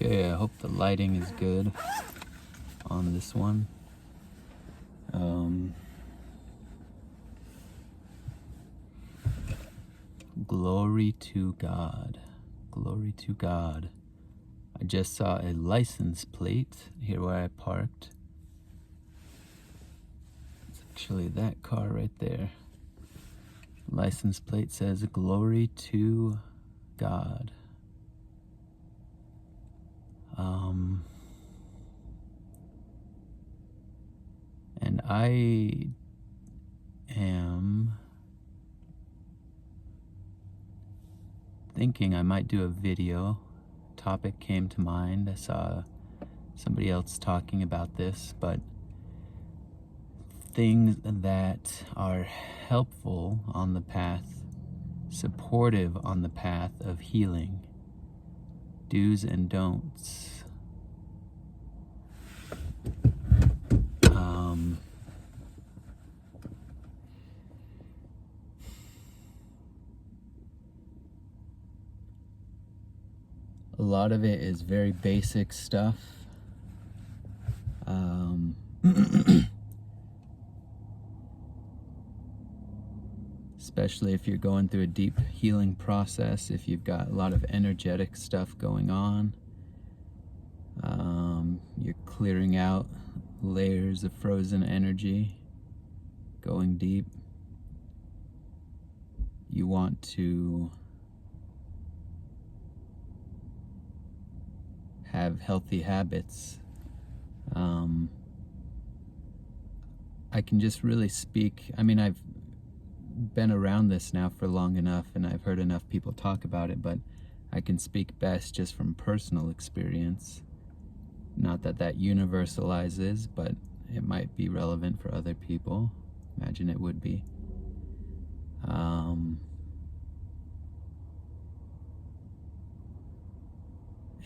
Okay, I hope the lighting is good on this one. Glory to God. Glory to God. I just saw a license plate here where I parked. It's actually that car right there. License plate says Glory to God. And I am thinking I might do a video. Topic came to mind. I saw somebody else talking about this, but things that are helpful on the path, supportive on the path of healing, do's and don'ts. A lot of it is very basic stuff. Especially if you're going through a deep healing process, if you've got a lot of energetic stuff going on, you're clearing out layers of frozen energy, going deep. You want to have healthy habits. I can just really speak, I've been around this now for long enough and I've heard enough people talk about it, but I can speak best just from personal experience. Not that that universalizes, but it might be relevant for other people. Imagine it would be.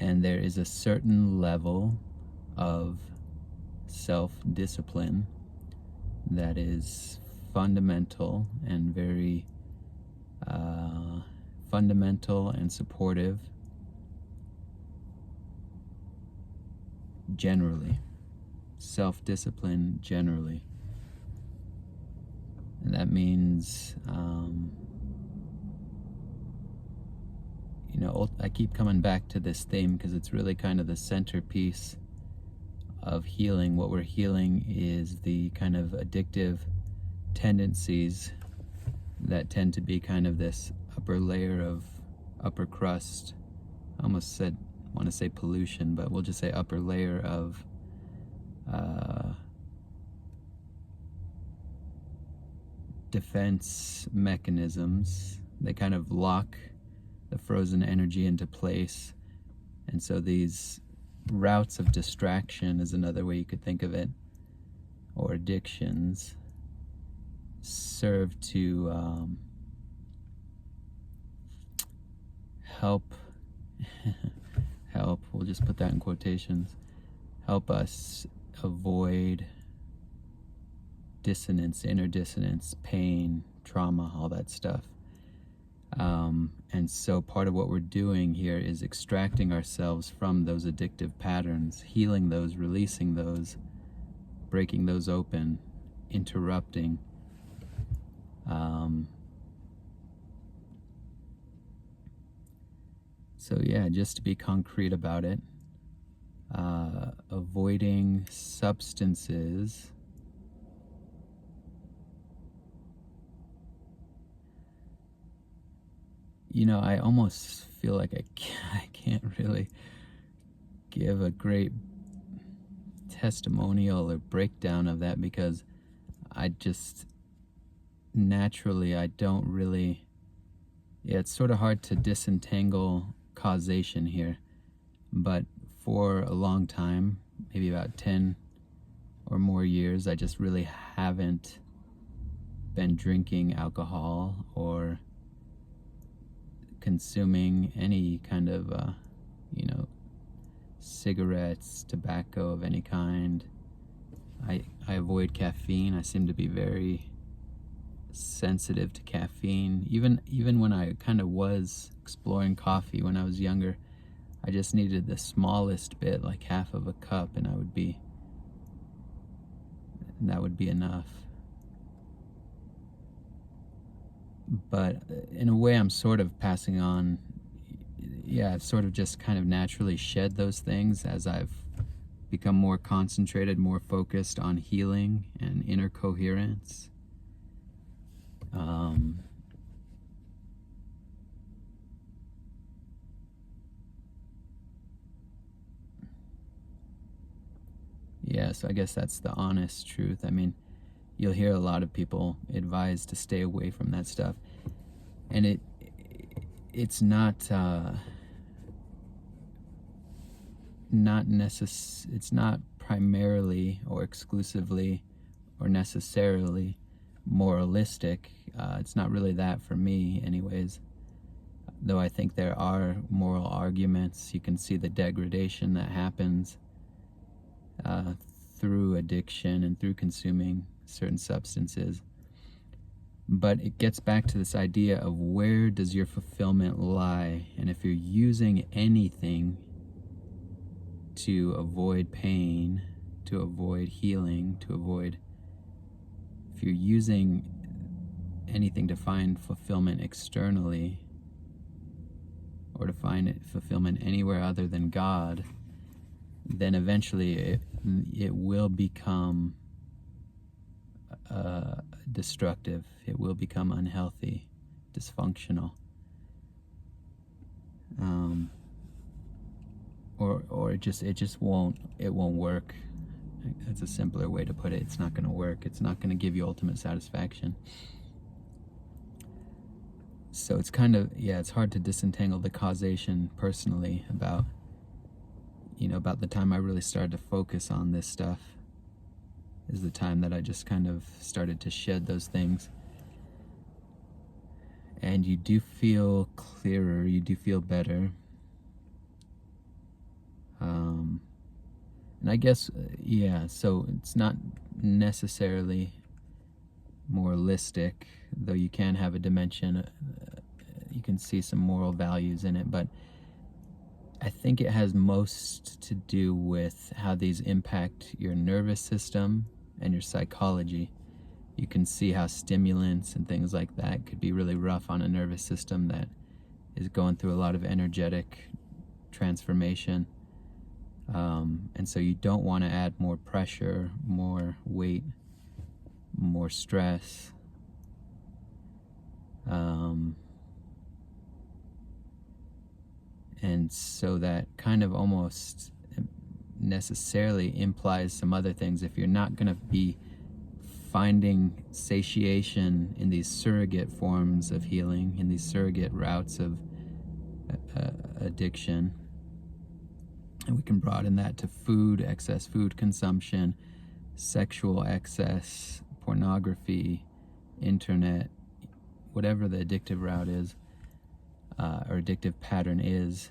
And there is a certain level of self-discipline that is fundamental and very fundamental and supportive generally. Self-discipline generally. And that means I keep coming back to this theme because it's really kind of the centerpiece of healing. What we're healing is the kind of addictive tendencies that tend to be kind of this upper layer of upper crust. I almost want to say pollution, but we'll just say upper layer of defense mechanisms. They kind of lock the frozen energy into place. And so these routes of distraction is another way you could think of it, or addictions, serve to help, we'll just put that in quotations, help us avoid dissonance, inner dissonance, pain, trauma, all that stuff. And so part of what we're doing here is extracting ourselves from those addictive patterns, healing those, releasing those, breaking those open, interrupting. So yeah, just to be concrete about it, avoiding substances I almost feel like I can't really give a great testimonial or breakdown of that because I just naturally, I don't really, it's sort of hard to disentangle causation here, but for a long time, maybe about 10 or more years, I just really haven't been drinking alcohol or consuming any kind of cigarettes, tobacco of any kind. I avoid caffeine. I seem to be very sensitive to caffeine. Even when I kind of was exploring coffee when I was younger, I just needed the smallest bit, like half of a cup, and that would be enough. But in a way, I'm sort of passing on. Yeah, I've sort of just kind of naturally shed those things as I've become more concentrated, more focused on healing and inner coherence. Yeah, so I guess that's the honest truth. I mean, you'll hear a lot of people advise to stay away from that stuff, and it's not it's not primarily or exclusively or necessarily moralistic. It's not really that for me, anyways. Though I think there are moral arguments. You can see the degradation that happens through addiction and through consuming certain substances. But it gets back to this idea of where does your fulfillment lie? And if you're using anything to avoid pain, to avoid healing, if you're using anything to find fulfillment externally, or to find fulfillment anywhere other than God, then eventually it will become destructive. It will become unhealthy, dysfunctional, or it just won't work. That's a simpler way to put it. It's not going to work. It's not going to give you ultimate satisfaction. So it's kind of, it's hard to disentangle the causation personally about the time I really started to focus on this stuff is the time that I just kind of started to shed those things. And you do feel clearer, you do feel better. And I guess, so it's not necessarily moralistic, though you can have a dimension, you can see some moral values in it, but I think it has most to do with how these impact your nervous system and your psychology. You can see how stimulants and things like that could be really rough on a nervous system that is going through a lot of energetic transformation. And so you don't want to add more pressure, more weight, more stress. And so that kind of almost necessarily implies some other things. If you're not going to be finding satiation in these surrogate forms of healing, in these surrogate routes of addiction, and we can broaden that to food, excess food consumption, sexual excess, pornography, internet, whatever the addictive route is, or addictive pattern is.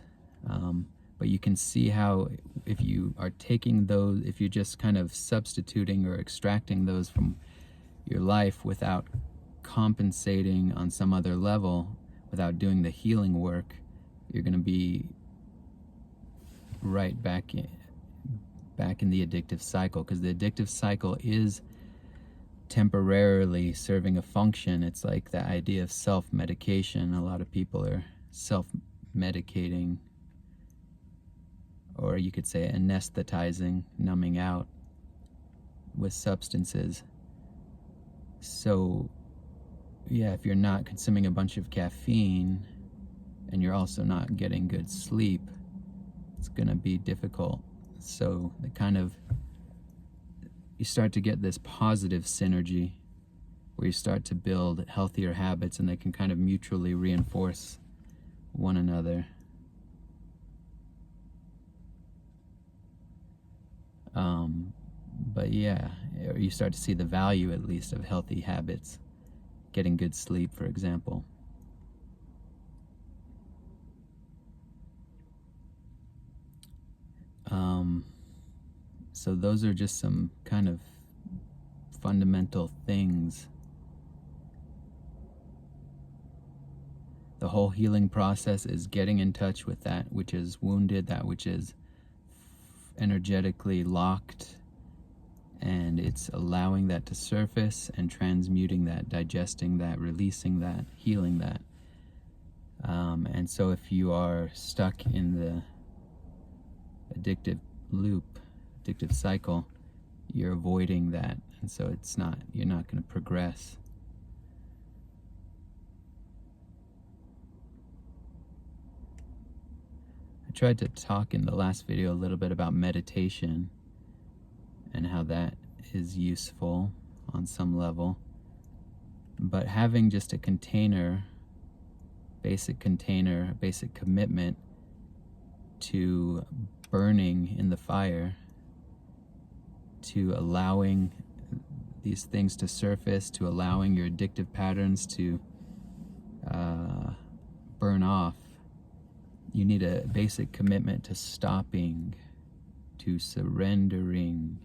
But you can see how if you are taking those, if you're just kind of substituting or extracting those from your life without compensating on some other level, without doing the healing work, you're going to be right back in the addictive cycle, because the addictive cycle is temporarily serving a function. It's like the idea of self-medication. A lot of people are self-medicating, or you could say anesthetizing, numbing out with substances. So if you're not consuming a bunch of caffeine and you're also not getting good sleep, it's going to be difficult. So you start to get this positive synergy where you start to build healthier habits, and they can kind of mutually reinforce one another. But you start to see the value, at least, of healthy habits, getting good sleep, for example. So those are just some kind of fundamental things. The whole healing process is getting in touch with that which is wounded, that which is energetically locked, and it's allowing that to surface and transmuting that, digesting that, releasing that, healing that. And so if you are stuck in the addictive loop, addictive cycle, you're avoiding that, and so you're not going to progress. I tried to talk in the last video a little bit about meditation and how that is useful on some level, but having just a container, basic commitment to burning in the fire, to allowing these things to surface, to allowing your addictive patterns to burn off. You need a basic commitment to stopping, to surrendering.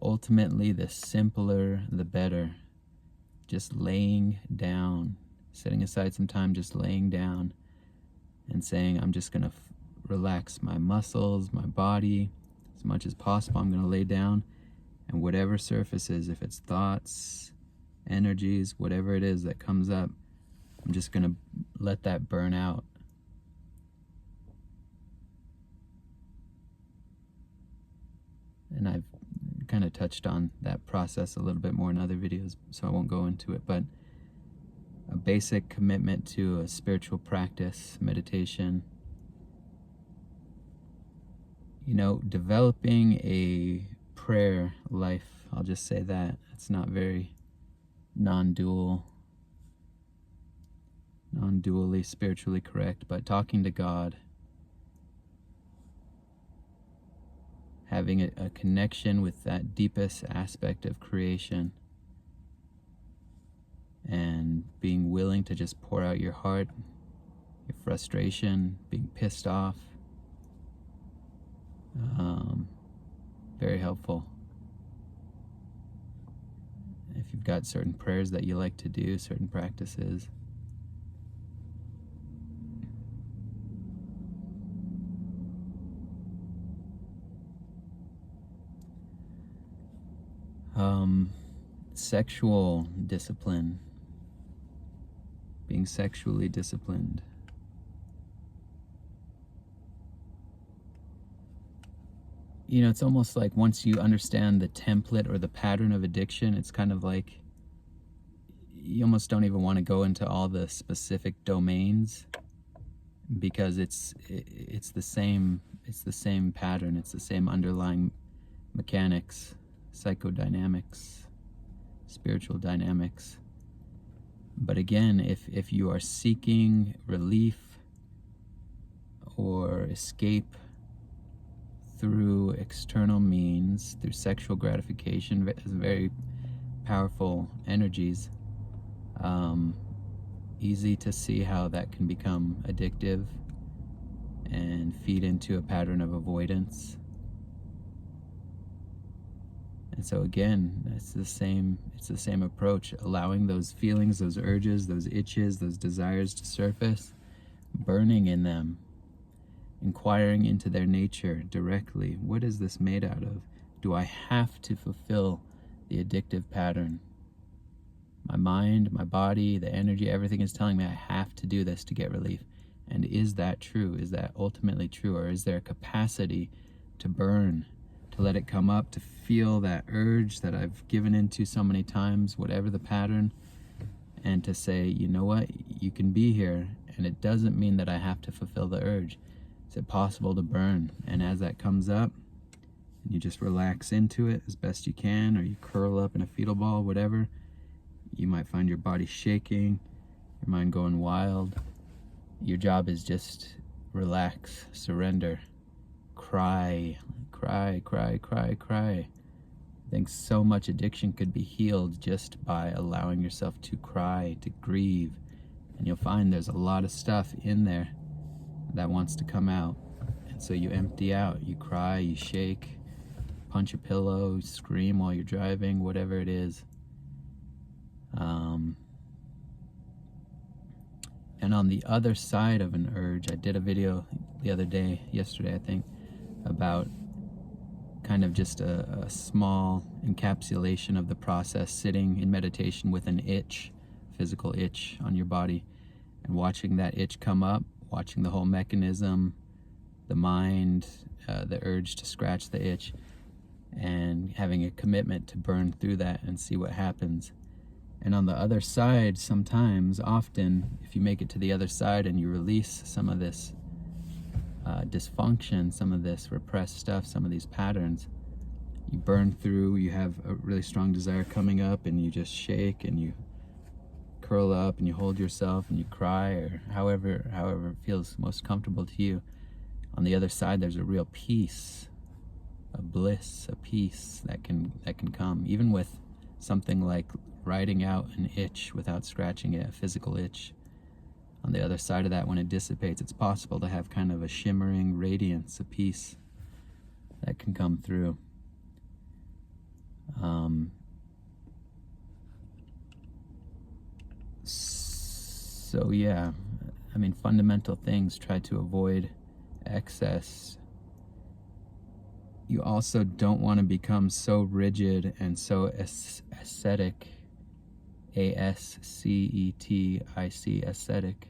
Ultimately, the simpler, the better. Just laying down, setting aside some time, just laying down and saying, I'm just going to relax my muscles, my body as much as possible. I'm going to lay down, and whatever surfaces, if it's thoughts, energies, whatever it is that comes up, I'm just going to let that burn out. And I've kind of touched on that process a little bit more in other videos, so I won't go into it, but a basic commitment to a spiritual practice, meditation. You know, developing a prayer life, I'll just say that. It's not very non-dually spiritually correct, but talking to God, having a connection with that deepest aspect of creation, and being willing to just pour out your heart, your frustration, being pissed off. Very helpful. If you've got certain prayers that you like to do, certain practices. Sexual discipline, being sexually disciplined. You know, it's almost like once you understand the template or the pattern of addiction, it's kind of like you almost don't even want to go into all the specific domains, because it's the same pattern, it's the same underlying mechanics, psychodynamics, spiritual dynamics. But again, if you are seeking relief or escape through external means, through sexual gratification, very powerful energies, easy to see how that can become addictive and feed into a pattern of avoidance. And so again, it's the same approach, allowing those feelings, those urges, those itches, those desires to surface, burning in them, inquiring into their nature directly. What is this made out of? Do I have to fulfill the addictive pattern? My mind, my body, the energy, everything is telling me I have to do this to get relief. And is that true? Is that ultimately true? Or is there a capacity to burn, to let it come up, to feel that urge that I've given into so many times, whatever the pattern, and to say, you know what, you can be here, and it doesn't mean that I have to fulfill the urge. Is it possible to burn? And as that comes up, you just relax into it as best you can, or you curl up in a fetal ball, whatever. You might find your body shaking, your mind going wild. Your job is just relax, surrender, cry, cry, cry, cry, cry. I think so much addiction could be healed just by allowing yourself to cry, to grieve. And you'll find there's a lot of stuff in there that wants to come out. And so you empty out, you cry, you shake, punch a pillow, scream while you're driving, whatever it is. Um, and on the other side of an urge, I did a video the other day, yesterday I think, about kind of just a small encapsulation of the process, sitting in meditation with an itch, physical itch on your body, and watching that itch come up, watching the whole mechanism, the mind, the urge to scratch the itch, and having a commitment to burn through that and see what happens. And on the other side, sometimes, often, if you make it to the other side and you release some of this dysfunction, some of this repressed stuff, some of these patterns, you burn through, you have a really strong desire coming up, and you just shake and you curl up and you hold yourself and you cry, or however it feels most comfortable to you. On the other side, there's a real peace, a bliss, a peace that can come, even with something like riding out an itch without scratching it, a physical itch. On the other side of that, when it dissipates, it's possible to have kind of a shimmering radiance, a peace that can come through. So yeah, I mean, fundamental things, try to avoid excess. You also don't want to become so rigid and so ascetic, A-S-C-E-T-I-C, ascetic,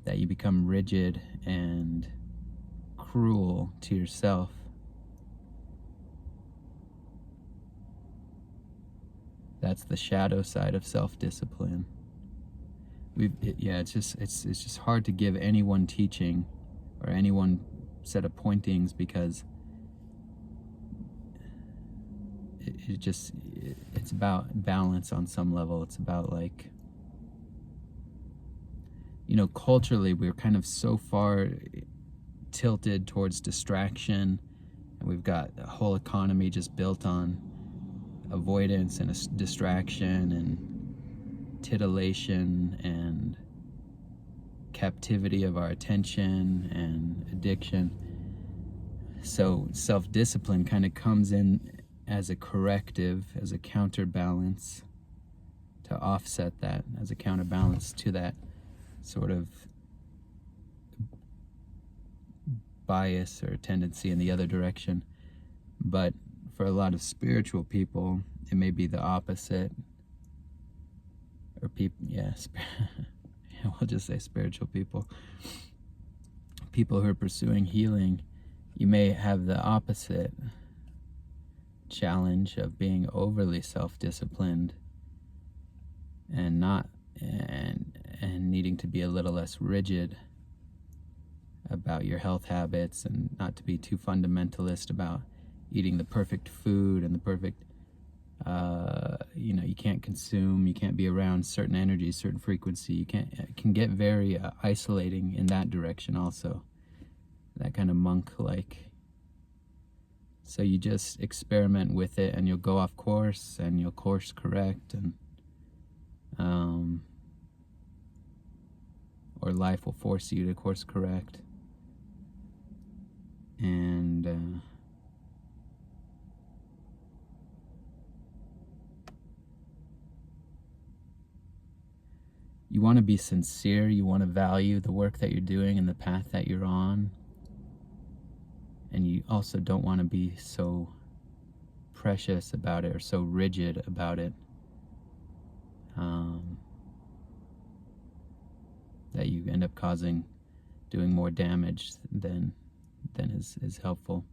that you become rigid and cruel to yourself. That's the shadow side of self-discipline. It's just hard to give any one teaching or any one set of pointings, because it's about balance on some level. It's about, like, culturally we're kind of so far tilted towards distraction, and we've got a whole economy just built on avoidance and distraction and titillation and captivity of our attention and addiction. So self-discipline kind of comes in as a corrective, as a counterbalance, to offset that, as a counterbalance to that sort of bias or tendency in the other direction. But for a lot of spiritual people, it may be the opposite. Or people, we'll just say spiritual people. People who are pursuing healing, you may have the opposite challenge of being overly self-disciplined and needing to be a little less rigid about your health habits, and not to be too fundamentalist about eating the perfect food and the perfect you can't consume, you can't be around certain energies, certain frequency. It can get very isolating in that direction also, that kind of monk-like. So you just experiment with it, and you'll go off course, and you'll course correct, and or life will force you to course correct. And you want to be sincere, you want to value the work that you're doing and the path that you're on. And you also don't want to be so precious about it or so rigid about it, that you end up doing more damage than is helpful.